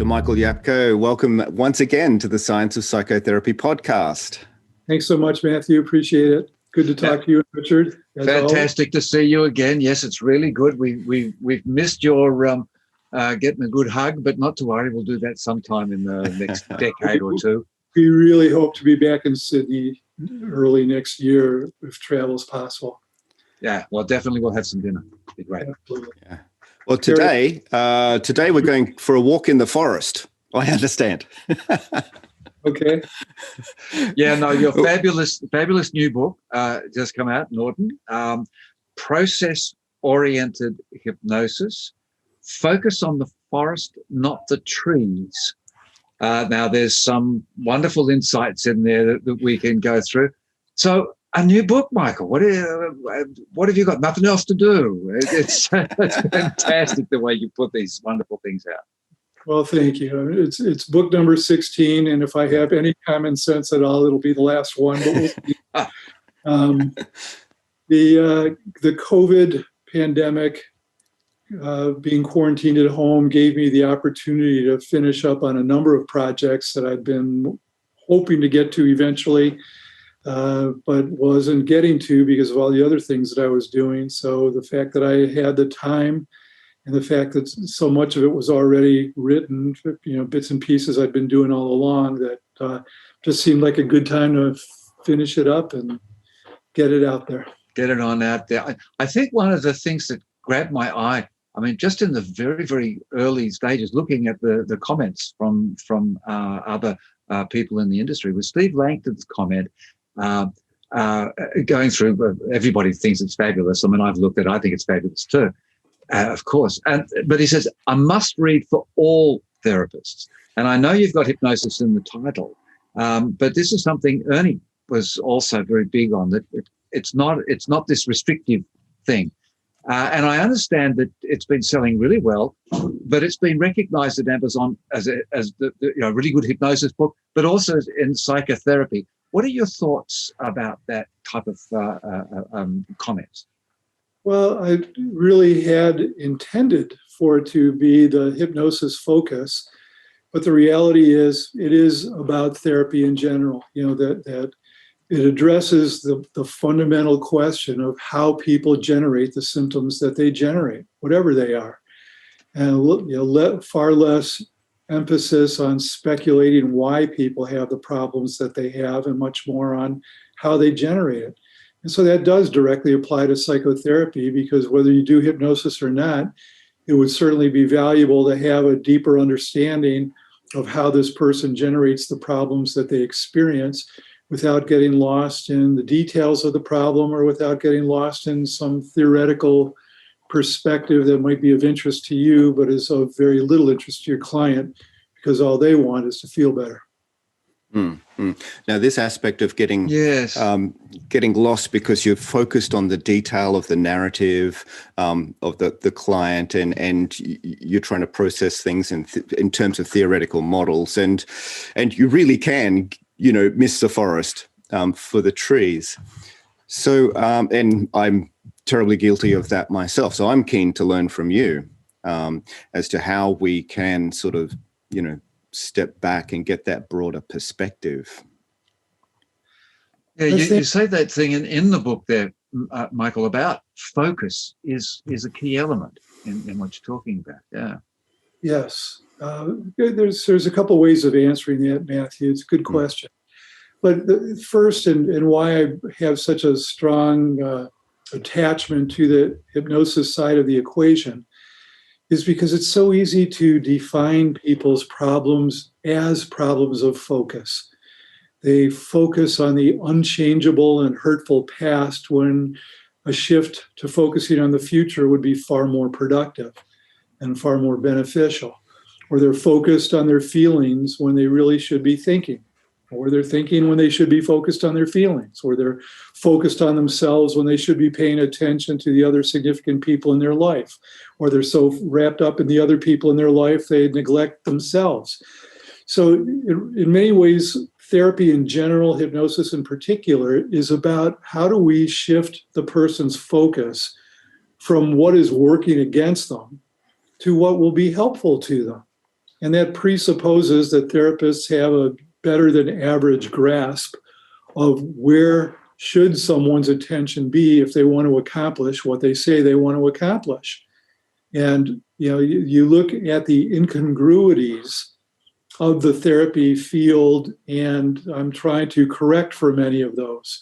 Dr. Michael Yapko, welcome once again to the Science of Psychotherapy podcast. Thanks so much, Matthew. Appreciate it. Good to talk to you, Richard. Fantastic to see you again. Yes, it's really good. We've missed your getting a good hug, but not to worry. We'll do that sometime in the next decade or two. We really hope to be back in Sydney early next year if travel is possible. Yeah, well, definitely we'll have some dinner. It'd be great. Absolutely. Yeah. Well, today we're going for a walk in the forest. I understand. Okay. Yeah, no, your fabulous new book just come out, Norton. Process-oriented hypnosis. Focus on the forest, not the trees. Now, there's some wonderful insights in there that we can go through. So, a new book, Michael. What have you got? Nothing else to do. It's fantastic the way you put these wonderful things out. Well, thank you. It's book number 16, and if I have any common sense at all, it'll be the last one. But the COVID pandemic, being quarantined at home, gave me the opportunity to finish up on a number of projects that I'd been hoping to get to eventually, but wasn't getting to because of all the other things that I was doing. So the fact that I had the time and the fact that so much of it was already written, bits and pieces I'd been doing all along, that just seemed like a good time to finish it up and get it out there. Get it on out there. I think one of the things that grabbed my eye, I mean, just in the very, very early stages, looking at the comments from other people in the industry, was Steve Langton's comment. Going through, everybody thinks it's fabulous. I mean, I've looked at it, I think it's fabulous too, of course. But he says, a must read for all therapists. And I know you've got hypnosis in the title, but this is something Ernie was also very big on, that it's not this restrictive thing. And I understand that it's been selling really well, but it's been recognized at Amazon as the really good hypnosis book, but also in psychotherapy. What are your thoughts about that type of comments? Well, I really had intended for it to be the hypnosis focus, but the reality is it is about therapy in general, that it addresses the fundamental question of how people generate the symptoms that they generate, whatever they are. And far less emphasis on speculating why people have the problems that they have and much more on how they generate it. And so that does directly apply to psychotherapy, because whether you do hypnosis or not, it would certainly be valuable to have a deeper understanding of how this person generates the problems that they experience without getting lost in the details of the problem or without getting lost in some theoretical perspective that might be of interest to you, but is of very little interest to your client, because all they want is to feel better. Mm-hmm. Now, this aspect of getting lost because you're focused on the detail of the narrative of the client, and you're trying to process things in terms of theoretical models, and you really can, miss the forest for the trees. So, and I'm terribly guilty of that myself. So I'm keen to learn from you as to how we can sort of, step back and get that broader perspective. Yeah, you say that thing in the book there, Michael, about focus is a key element in what you're talking about. Yeah. Yes. There's a couple ways of answering that, Matthew. It's a good question. But first, and why I have such a strong attachment to the hypnosis side of the equation, is because it's so easy to define people's problems as problems of focus. They focus on the unchangeable and hurtful past, when a shift to focusing on the future would be far more productive and far more beneficial. Or they're focused on their feelings when they really should be thinking. Or they're thinking when they should be focused on their feelings. Or they're focused on themselves when they should be paying attention to the other significant people in their life. Or they're so wrapped up in the other people in their life, they neglect themselves. So in many ways, therapy in general, hypnosis in particular, is about how do we shift the person's focus from what is working against them to what will be helpful to them. And that presupposes that therapists have a better than average grasp of where should someone's attention be if they want to accomplish what they say they want to accomplish. And you look at the incongruities of the therapy field, and I'm trying to correct for many of those.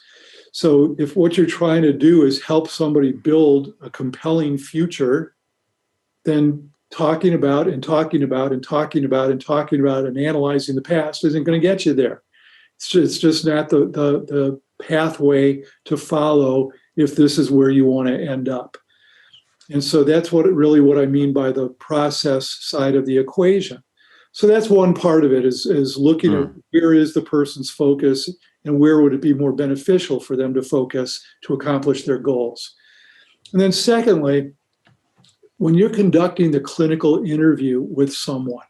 So if what you're trying to do is help somebody build a compelling future, then talking about and talking about and talking about and talking about and analyzing the past isn't going to get you there. It's just not the pathway to follow if this is where you want to end up. And so that's what I mean by the process side of the equation. So that's one part of it is looking at where is the person's focus and where would it be more beneficial for them to focus to accomplish their goals. And then secondly, when you're conducting the clinical interview with someone,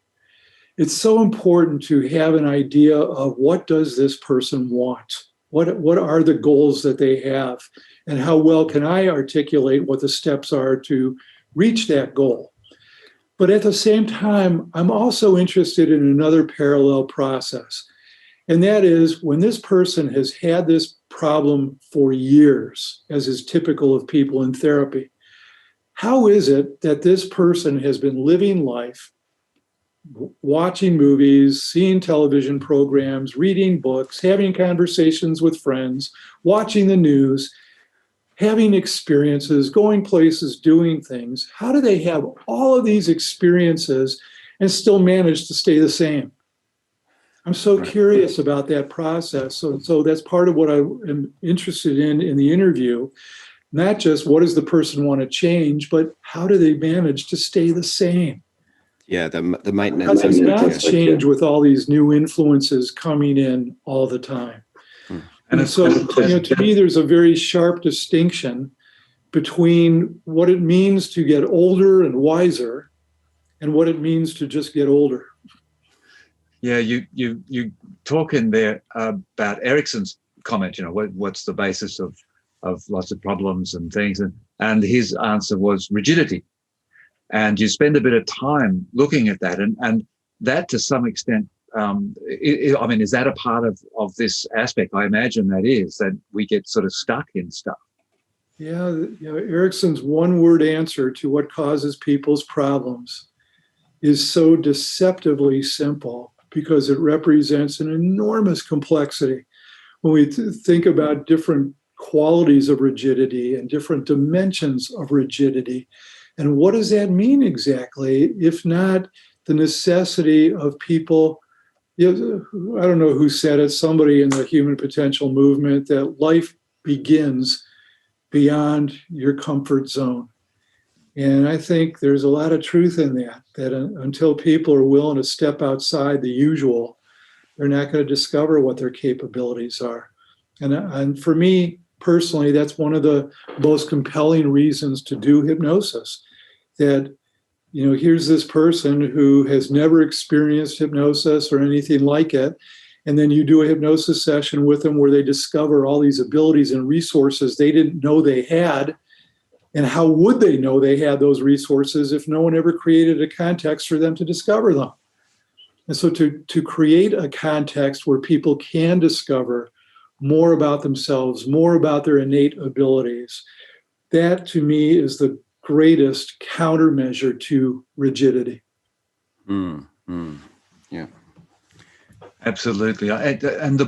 it's so important to have an idea of what does this person want? What are the goals that they have? And how well can I articulate what the steps are to reach that goal? But at the same time, I'm also interested in another parallel process. And that is when this person has had this problem for years, as is typical of people in therapy, how is it that this person has been living life, watching movies, seeing television programs, reading books, having conversations with friends, watching the news, having experiences, going places, doing things? How do they have all of these experiences and still manage to stay the same? I'm so curious about that process. So that's part of what I am interested in the interview. Not just what does the person want to change, but how do they manage to stay the same? Yeah, the maintenance. How does not change with all these new influences coming in all the time? And so, to me, there's a very sharp distinction between what it means to get older and wiser and what it means to just get older. Yeah, you talk in there about Erickson's comment, what's the basis of lots of problems and things. And his answer was rigidity. And you spend a bit of time looking at that. And that to some extent, is that a part of this aspect? I imagine that we get sort of stuck in stuff. Yeah, Erickson's one-word answer to what causes people's problems is so deceptively simple because it represents an enormous complexity. When we think about different qualities of rigidity and different dimensions of rigidity, and what does that mean exactly, if not the necessity of people, I don't know who said it, somebody in the human potential movement, that life begins beyond your comfort zone. And I think there's a lot of truth in that until people are willing to step outside the usual, they're not going to discover what their capabilities are. And for me, personally, that's one of the most compelling reasons to do hypnosis. That, here's this person who has never experienced hypnosis or anything like it, and then you do a hypnosis session with them where they discover all these abilities and resources they didn't know they had. And how would they know they had those resources if no one ever created a context for them to discover them? And so to create a context where people can discover more about themselves, more about their innate abilities, that to me is the greatest countermeasure to rigidity. Yeah, absolutely. And the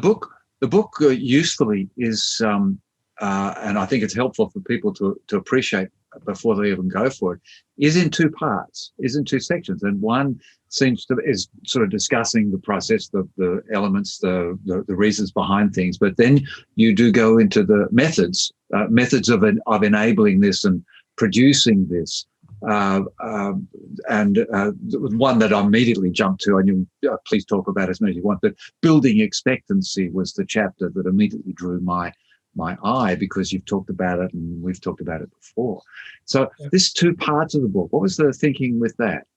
book usefully is, and I think it's helpful for people to appreciate before they even go for it, is in two parts, is in two sections, and one is sort of discussing the process, the elements, the reasons behind things, but then you do go into the methods of enabling this and producing this. And one that I immediately jumped to, and you please talk about as many as you want, but building expectancy was the chapter that immediately drew my eye, because you've talked about it and we've talked about it before. So this two parts of the book, what was the thinking with that?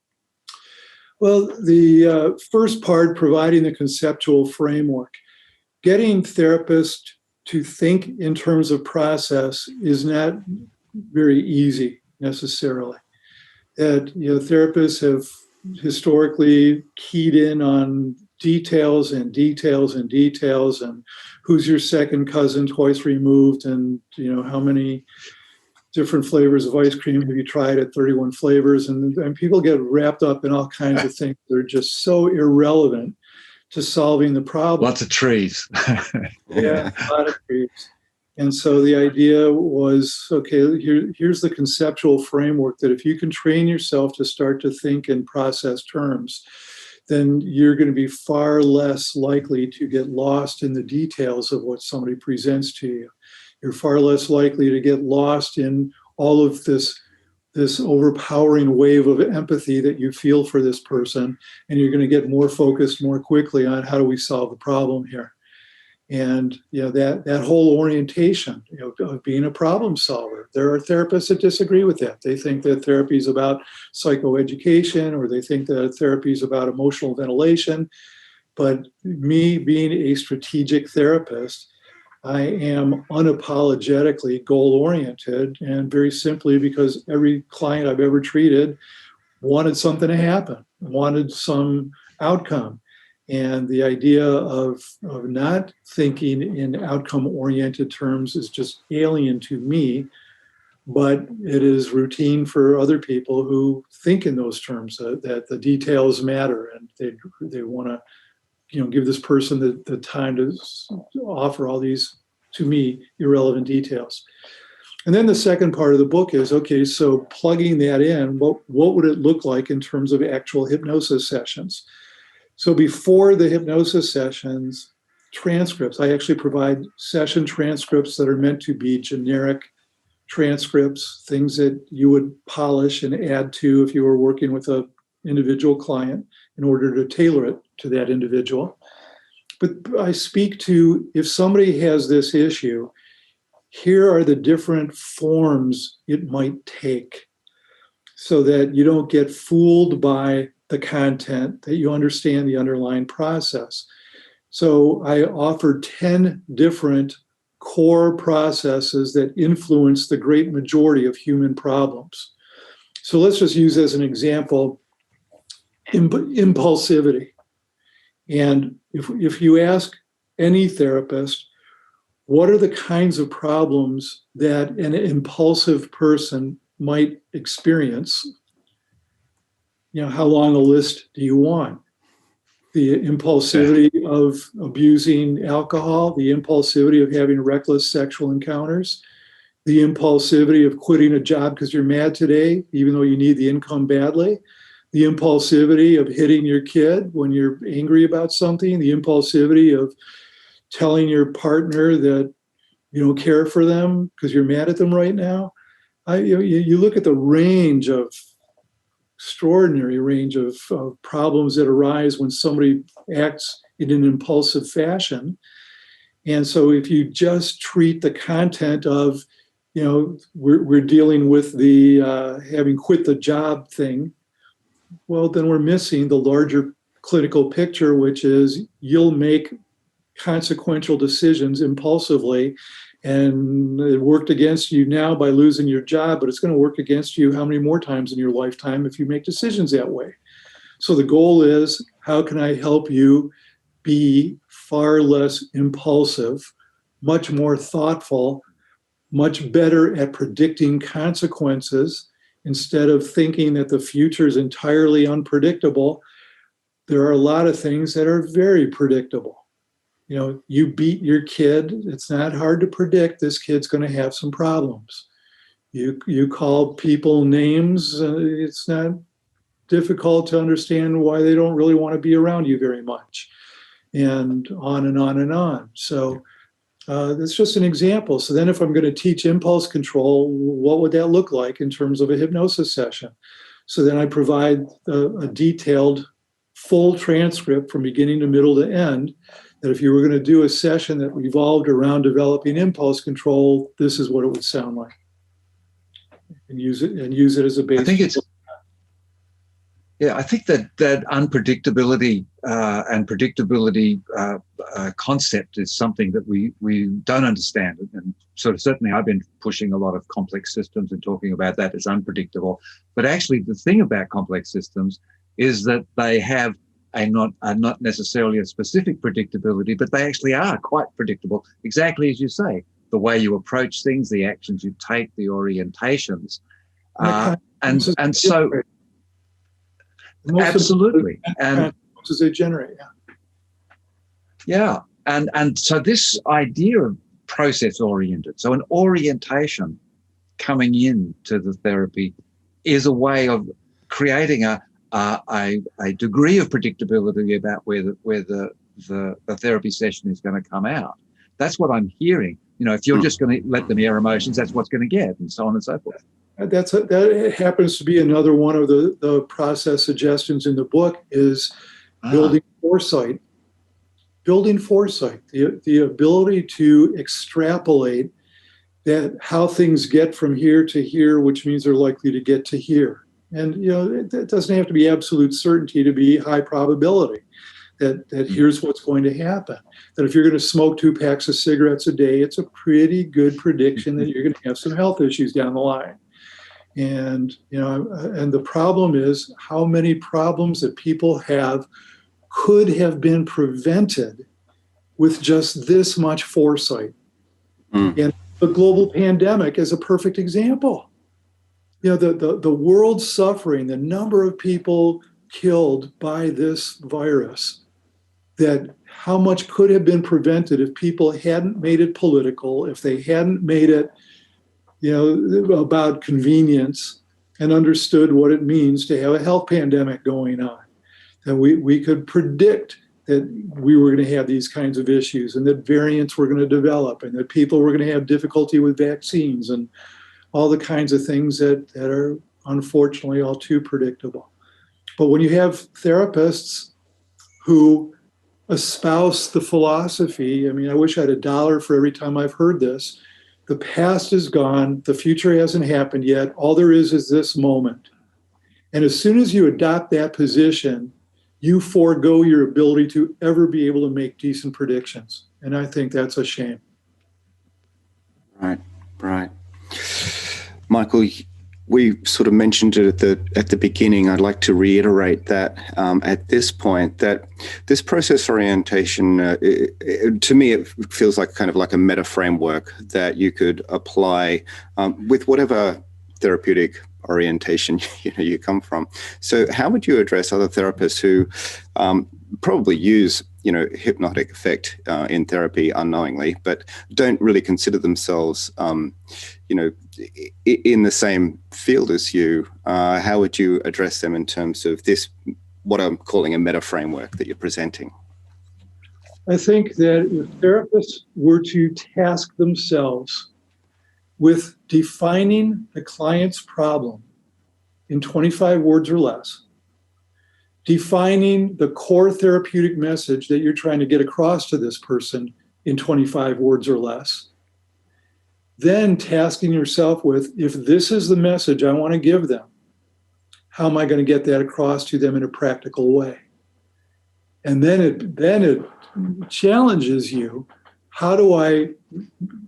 Well, the first part, providing the conceptual framework, getting therapists to think in terms of process is not very easy necessarily. That therapists have historically keyed in on details and details and details, and who's your second cousin twice removed, and how many different flavors of ice cream have you tried at 31 flavors, and people get wrapped up in all kinds of things that are just so irrelevant to solving the problem. Lots of trees. Yeah, a lot of trees. And so the idea was, okay, here's the conceptual framework that if you can train yourself to start to think in process terms, then you're going to be far less likely to get lost in the details of what somebody presents to you. You're far less likely to get lost in all of this overpowering wave of empathy that you feel for this person, and you're going to get more focused more quickly on how do we solve the problem here. And that whole orientation of being a problem solver. There are therapists that disagree with that. They think that therapy is about psychoeducation, or they think that therapy is about emotional ventilation. But me being a strategic therapist, I am unapologetically goal-oriented, and very simply because every client I've ever treated wanted something to happen, wanted some outcome. And the idea of not thinking in outcome-oriented terms is just alien to me, but it is routine for other people who think in those terms, that the details matter, and they want to give this person the time to offer all these, to me, irrelevant details. And then the second part of the book is, okay, so plugging that in, what would it look like in terms of actual hypnosis sessions? So before the hypnosis sessions, transcripts, I actually provide session transcripts that are meant to be generic transcripts, things that you would polish and add to if you were working with an individual client in order to tailor it to that individual. But I speak to, if somebody has this issue, here are the different forms it might take, so that you don't get fooled by the content, that you understand the underlying process. So I offer 10 different core processes that influence the great majority of human problems. So let's just use as an example, impulsivity. And if you ask any therapist, what are the kinds of problems that an impulsive person might experience? How long a list do you want? The impulsivity of abusing alcohol, the impulsivity of having reckless sexual encounters, the impulsivity of quitting a job because you're mad today, even though you need the income badly, the impulsivity of hitting your kid when you're angry about something, the impulsivity of telling your partner that you don't care for them because you're mad at them right now. You look at the extraordinary range of problems that arise when somebody acts in an impulsive fashion. And so if you just treat the content of, we're dealing with the having quit the job thing, well, then we're missing the larger clinical picture, which is you'll make consequential decisions impulsively, and it worked against you now by losing your job, but it's going to work against you how many more times in your lifetime if you make decisions that way. So the goal is, how can I help you be far less impulsive, much more thoughtful, much better at predicting consequences, instead of thinking that the future is entirely unpredictable? There are a lot of things that are very predictable. You beat your kid, it's not hard to predict this kid's going to have some problems. You call people names, it's not difficult to understand why they don't really want to be around you very much, and on and on and on. So that's just an example. So then if I'm going to teach impulse control, what would that look like in terms of a hypnosis session? So then I provide a detailed, full transcript from beginning to middle to end, that if you were going to do a session that revolved around developing impulse control, this is what it would sound like. And use it as a base. I think that unpredictability and predictability concept is something that we don't understand. And certainly I've been pushing a lot of complex systems and talking about that as unpredictable. But actually the thing about complex systems is that they have not necessarily a specific predictability, but they actually are quite predictable, exactly as you say. The way you approach things, the actions you take, the orientations. And so, absolutely. And does it generate? Yeah. And so this idea of process-oriented, so an orientation coming into the therapy is a way of creating a degree of predictability about where the therapy session is going to come out. That's what I'm hearing. If you're just going to let them air emotions, that's what's going to get, and so on and so forth. That happens to be another one of the process suggestions in the book is building foresight. Building foresight, the ability to extrapolate that how things get from here to here, which means they're likely to get to here. And it doesn't have to be absolute certainty to be high probability that here's what's going to happen. That if you're going to smoke 2 packs of cigarettes a day, it's a pretty good prediction that you're going to have some health issues down the line. And and the problem is how many problems that people have could have been prevented with just this much foresight. And the global pandemic is a perfect example. The world suffering, the number of people killed by this virus, that how much could have been prevented if people hadn't made it political, if they hadn't made it about convenience and understood what it means to have a health pandemic going on. That we could predict that we were going to have these kinds of issues and that variants were going to develop and that people were going to have difficulty with vaccines and all the kinds of things that are unfortunately all too predictable. But when you have therapists who espouse the philosophy, I wish I had $1 for every time I've heard this. The past is gone. The future hasn't happened yet. All there is this moment. And as soon as you adopt that position, you forego your ability to ever be able to make decent predictions. And I think that's a shame. Right. Michael, we sort of mentioned it at the beginning. I'd like to reiterate that at this point, that this process orientation, to me, it feels like kind of like a meta framework that you could apply with whatever therapeutic orientation you come from. So how would you address other therapists who probably use hypnotic effect in therapy unknowingly, but don't really consider themselves in the same field as you? How would you address them in terms of this, what I'm calling a meta framework that you're presenting? I think that if therapists were to task themselves with defining the client's problem in 25 words or less, defining the core therapeutic message that you're trying to get across to this person in 25 words or less, then tasking yourself with, if this is the message I want to give them, how am I going to get that across to them in a practical way? And then it challenges you. How do I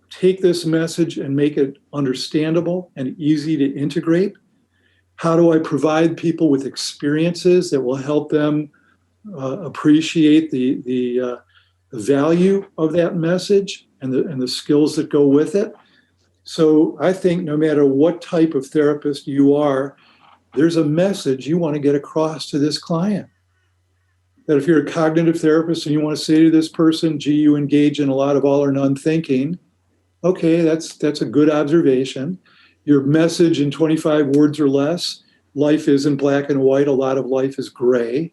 take this message and make it understandable and easy to integrate? How do I provide people with experiences that will help them appreciate the value of that message and the skills that go with it? So I think no matter what type of therapist you are, there's a message you want to get across to this client. That if you're a cognitive therapist and you want to say to this person, gee, you engage in a lot of all or none thinking, okay, that's a good observation. Your message in 25 words or less, life isn't black and white, a lot of life is gray.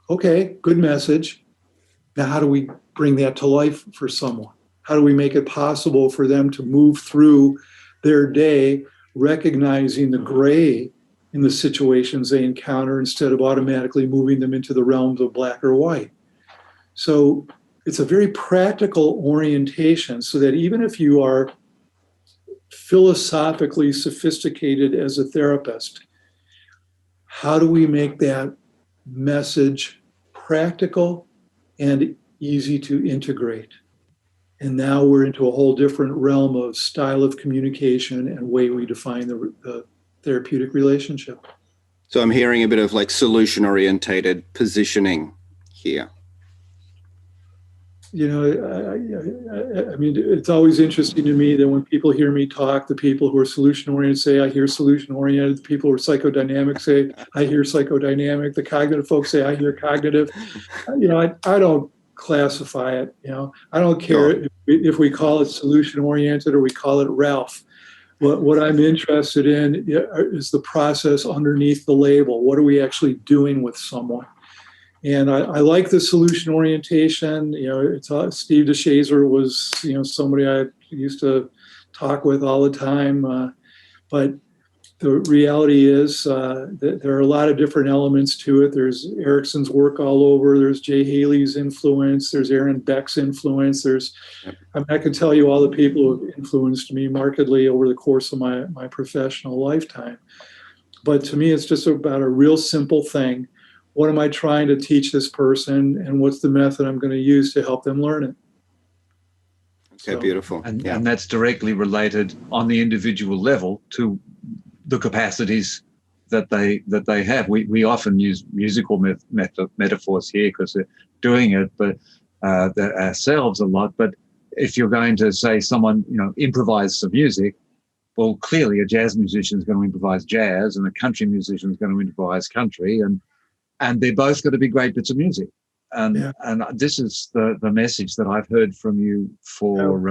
Okay, good message. Now, how do we bring that to life for someone? How do we make it possible for them to move through their day recognizing the gray in the situations they encounter instead of automatically moving them into the realms of black or white? So it's a very practical orientation so that even if you are philosophically sophisticated as a therapist, how do we make that message practical and easy to integrate? And now we're into a whole different realm of style of communication and way we define the therapeutic relationship. So I'm hearing a bit of like solution orientated positioning here. You know, I mean, it's always interesting to me that when people hear me talk, the people who are solution-oriented say, I hear solution-oriented. The people who are psychodynamic say, I hear psychodynamic. The cognitive folks say, I hear cognitive. You know, I don't classify it. You know, I don't care if we call it solution-oriented or we call it Ralph. What I'm interested in is the process underneath the label. What are we actually doing with someone? And I like the solution orientation. You know, it's Steve DeShazer was, you know, somebody I used to talk with all the time. But the reality is that there are a lot of different elements to it. There's Erickson's work all over. There's Jay Haley's influence. There's Aaron Beck's influence. I can tell you all the people who have influenced me markedly over the course of my professional lifetime. But to me, it's just about a real simple thing. What am I trying to teach this person, and what's the method I'm going to use to help them learn it? Okay, beautiful. And that's directly related on the individual level to the capacities that they have. We often use musical metaphors here because they're doing it, but ourselves a lot. But if you're going to say someone, you know, improvise some music, well, clearly a jazz musician is going to improvise jazz, and a country musician is going to improvise country, and they're both going to be great bits of music. And this is the message that I've heard from you for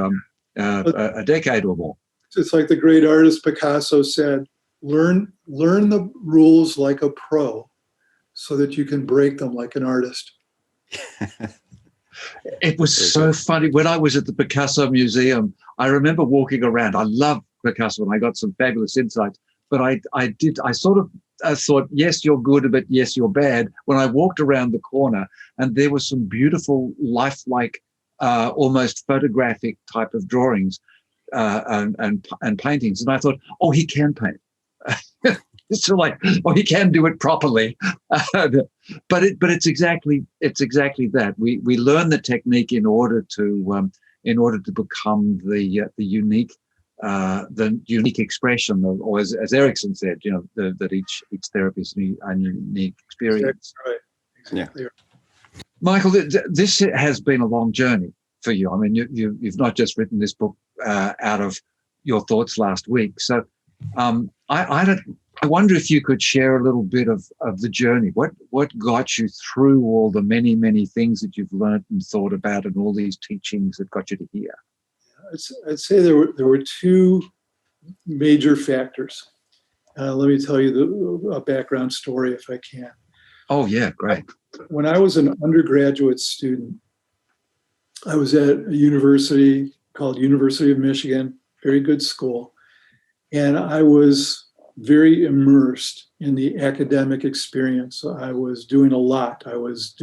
a decade or more. It's like the great artist Picasso said, learn the rules like a pro so that you can break them like an artist. It was so funny. When I was at the Picasso Museum, I remember walking around. I love Picasso and I got some fabulous insights, but I thought, yes, you're good, but yes, you're bad. When I walked around the corner and there were some beautiful, lifelike, almost photographic type of drawings and paintings. And I thought, oh, he can paint. It's sort of like, oh, he can do it properly. But it's exactly that. We learn the technique in order to become the unique expression of, or as Erickson said, you know, that each therapist needs a unique experience. Exactly right. Exactly. Yeah. Michael, this has been a long journey for you. I mean, you've not just written this book out of your thoughts last week. So I wonder if you could share a little bit of the journey. What got you through all the many, many things that you've learned and thought about, and all these teachings that got you to here? I'd say there were two major factors. Let me tell you a background story if I can. Oh, yeah, great. When I was an undergraduate student, I was at a university called University of Michigan, very good school, and I was very immersed in the academic experience. I was doing a lot. I was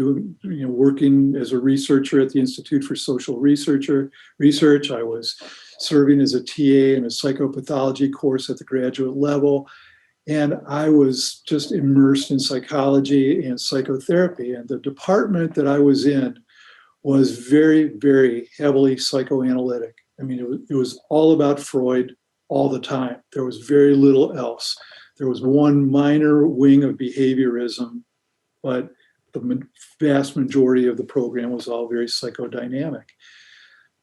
working as a researcher at the Institute for Social Research. I was serving as a TA in a psychopathology course at the graduate level. And I was just immersed in psychology and psychotherapy. And the department that I was in was very, very heavily psychoanalytic. I mean, it was all about Freud all the time. There was very little else. There was one minor wing of behaviorism, but the vast majority of the program was all very psychodynamic.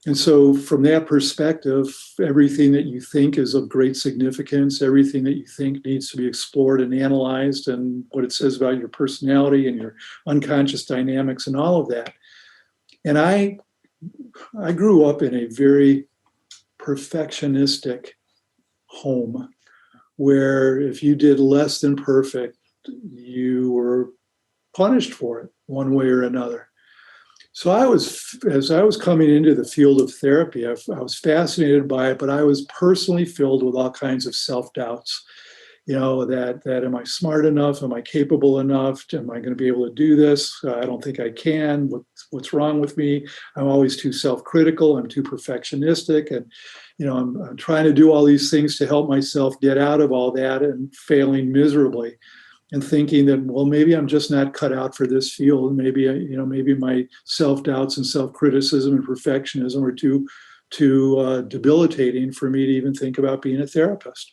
And so from that perspective, everything that you think is of great significance, everything that you think needs to be explored and analyzed, and what it says about your personality and your unconscious dynamics and all of that. And I grew up in a very perfectionistic home where if you did less than perfect, you were punished for it one way or another. So as I was coming into the field of therapy, I was fascinated by it, but I was personally filled with all kinds of self-doubts. You know, that am I smart enough? Am I capable enough? Am I going to be able to do this? I don't think I can. What's wrong with me? I'm always too self-critical. I'm too perfectionistic. And, you know, I'm trying to do all these things to help myself get out of all that and failing miserably and thinking that, well, maybe I'm just not cut out for this field. Maybe, maybe my self-doubts and self-criticism and perfectionism are too debilitating for me to even think about being a therapist.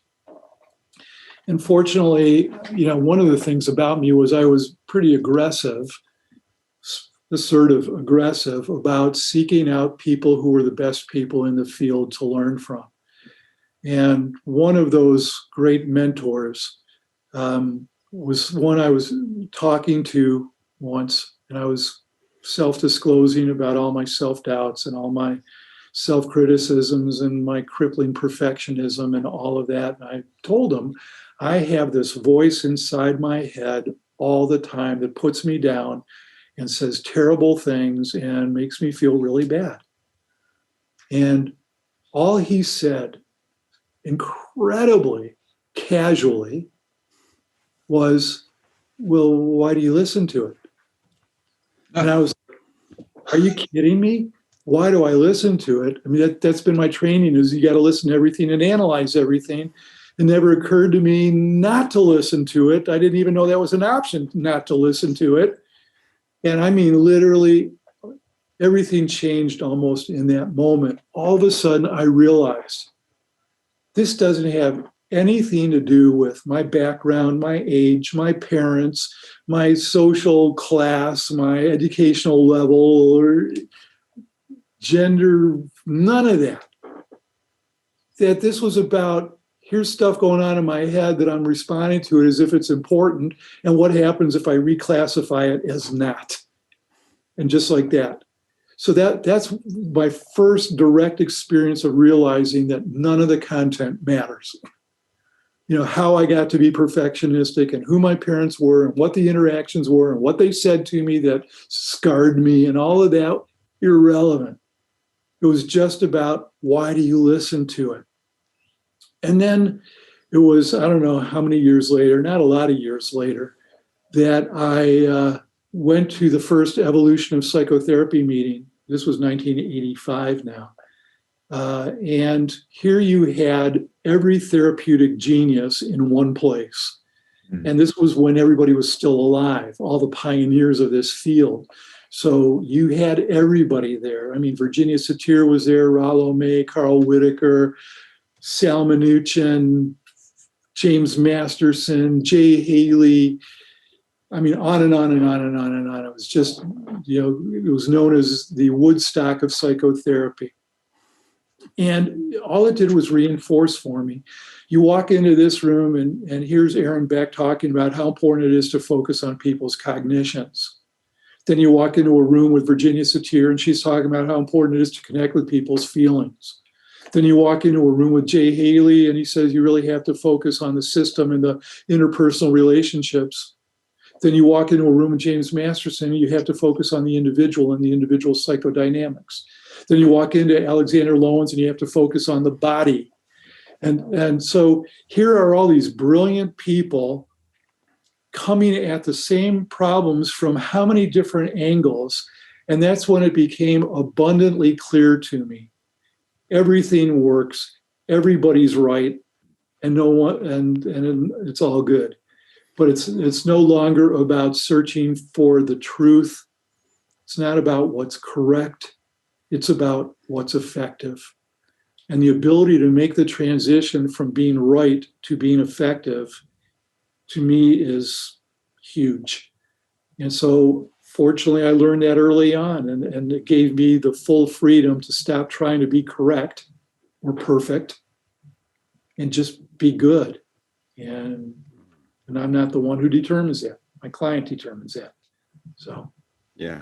And fortunately, one of the things about me was I was pretty aggressive, assertive, aggressive about seeking out people who were the best people in the field to learn from. And one of those great mentors was one I was talking to once, and I was self-disclosing about all my self-doubts and all my self-criticisms and my crippling perfectionism and all of that. And I told him, I have this voice inside my head all the time that puts me down and says terrible things and makes me feel really bad. And all he said, incredibly casually, was, well, why do you listen to it? And I was, are you kidding me? Why do I listen to it? I mean, that's been my training, is you got to listen to everything and analyze everything. It never occurred to me not to listen to it. I didn't even know that was an option, not to listen to it. And I mean, literally, everything changed almost in that moment. All of a sudden, I realized this doesn't have anything to do with my background, my age, my parents, my social class, my educational level, or gender, none of that. That this was about, here's stuff going on in my head that I'm responding to it as if it's important, and what happens if I reclassify it as not? And just like that. So that's my first direct experience of realizing that none of the content matters. How I got to be perfectionistic and who my parents were and what the interactions were and what they said to me that scarred me and all of that, irrelevant. It was just about, why do you listen to it? And then it was, I don't know how many years later, not a lot of years later, that I went to the first Evolution of Psychotherapy meeting. This was 1985 now. And here you had every therapeutic genius in one place. Mm-hmm. And this was when everybody was still alive, all the pioneers of this field. So you had everybody there. I mean, Virginia Satir was there, Rollo May, Carl Whitaker, Sal Minuchin, James Masterson, Jay Haley. I mean, on and on and on and on and on. It was just, it was known as the Woodstock of psychotherapy. And all it did was reinforce for me. You walk into this room and here's Aaron Beck talking about how important it is to focus on people's cognitions. Then you walk into a room with Virginia Satir and she's talking about how important it is to connect with people's feelings. Then you walk into a room with Jay Haley and he says you really have to focus on the system and the interpersonal relationships. Then you walk into a room with James Masterson and you have to focus on the individual and the individual psychodynamics. Then you walk into Alexander Lowen's and you have to focus on the body. And so here are all these brilliant people coming at the same problems from how many different angles. And that's when it became abundantly clear to me. Everything works, everybody's right, and no one, and it's all good. But it's no longer about searching for the truth. It's not about what's correct. It's about what's effective. And the ability to make the transition from being right to being effective, to me, is huge. And so fortunately, I learned that early on, and it gave me the full freedom to stop trying to be correct or perfect and just be good. And I'm not the one who determines that. My client determines that. So yeah,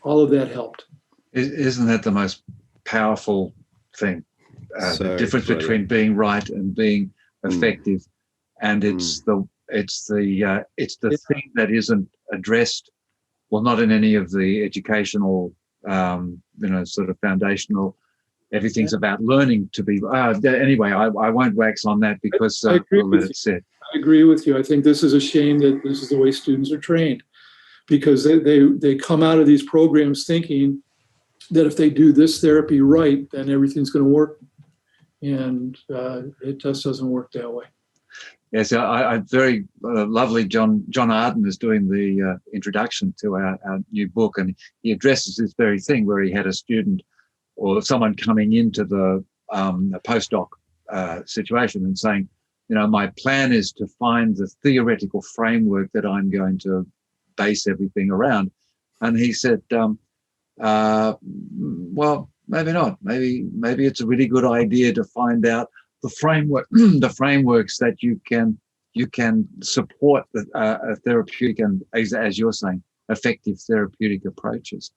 all of that helped. Isn't that the most powerful thing? The difference between being right and being effective, and it's the thing that isn't addressed. Well, not in any of the educational, sort of foundational. Everything's about learning to be. Anyway, I won't wax on that because I'll let it sit. I agree with you. I think this is a shame that this is the way students are trained, because they come out of these programs thinking that if they do this therapy right, then everything's going to work. And it just doesn't work that way. Yes, I very lovely. John Arden is doing the introduction to our new book, and he addresses this very thing where he had a student or someone coming into the postdoc situation and saying, my plan is to find the theoretical framework that I'm going to base everything around. And he said, well, maybe not. Maybe it's a really good idea to find out the framework, the frameworks that you can support a therapeutic and, as you're saying, effective therapeutic approaches.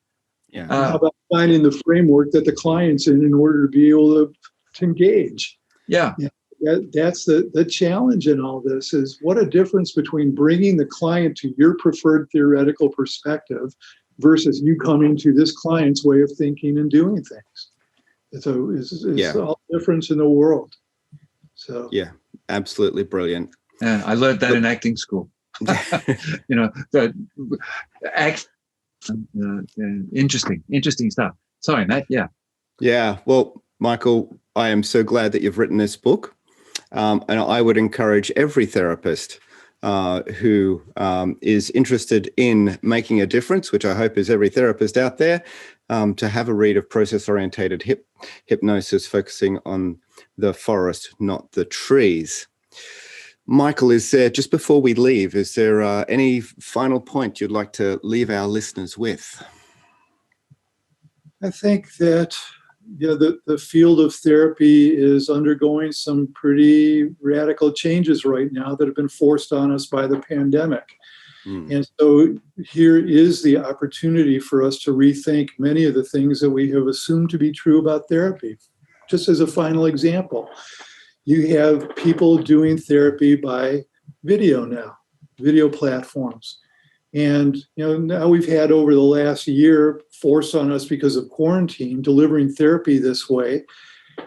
Yeah. How about finding the framework that the client's in order to be able to engage? Yeah. That's the challenge in all this, is what a difference between bringing the client to your preferred theoretical perspective versus you coming to this client's way of thinking and doing things. It's all difference in the world. So yeah, absolutely brilliant. Yeah, I learned that in acting school. The act. Interesting stuff. Sorry, Matt. Yeah. Yeah. Well, Michael, I am so glad that you've written this book. And I would encourage every therapist who is interested in making a difference, which I hope is every therapist out there, to have a read of Process-Orientated Hypnosis, focusing on the forest, not the trees. Michael, is there, just before we leave, is there any final point you'd like to leave our listeners with? I think that the field of therapy is undergoing some pretty radical changes right now that have been forced on us by the pandemic. And so here is the opportunity for us to rethink many of the things that we have assumed to be true about therapy. Just as a final example, you have people doing therapy by video now, video platforms. And now we've had, over the last year, forced on us because of quarantine, delivering therapy this way.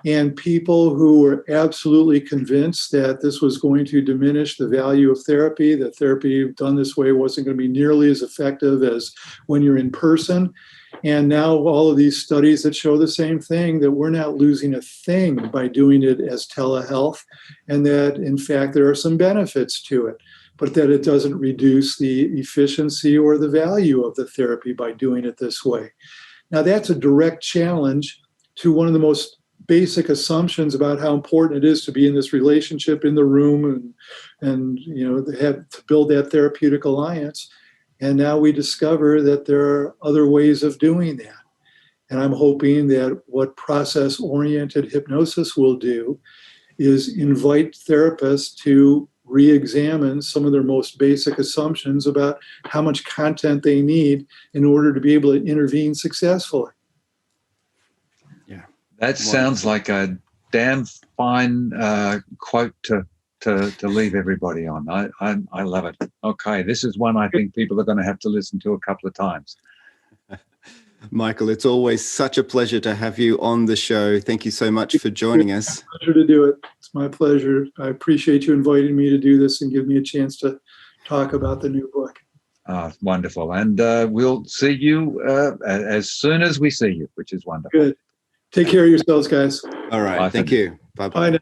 And people who were absolutely convinced that this was going to diminish the value of therapy, that therapy done this way wasn't going to be nearly as effective as when you're in person. And now all of these studies that show the same thing, that we're not losing a thing by doing it as telehealth, and that, in fact, there are some benefits to it, but that it doesn't reduce the efficiency or the value of the therapy by doing it this way. Now, that's a direct challenge to one of the most basic assumptions about how important it is to be in this relationship in the room and to build that therapeutic alliance. And now we discover that there are other ways of doing that. And I'm hoping that what process-oriented hypnosis will do is invite therapists to re-examine some of their most basic assumptions about how much content they need in order to be able to intervene successfully. Yeah, that sounds like a damn fine quote to leave everybody on. I love it. Okay, this is one I think people are going to have to listen to a couple of times. Michael, it's always such a pleasure to have you on the show. Thank you so much for joining us. It's my pleasure to do it. It's my pleasure. I appreciate you inviting me to do this and give me a chance to talk about the new book. Wonderful. And we'll see you as soon as we see you, which is wonderful. Good. Take care of yourselves, guys. All right. Bye. Thank you. Bye-bye. Bye now.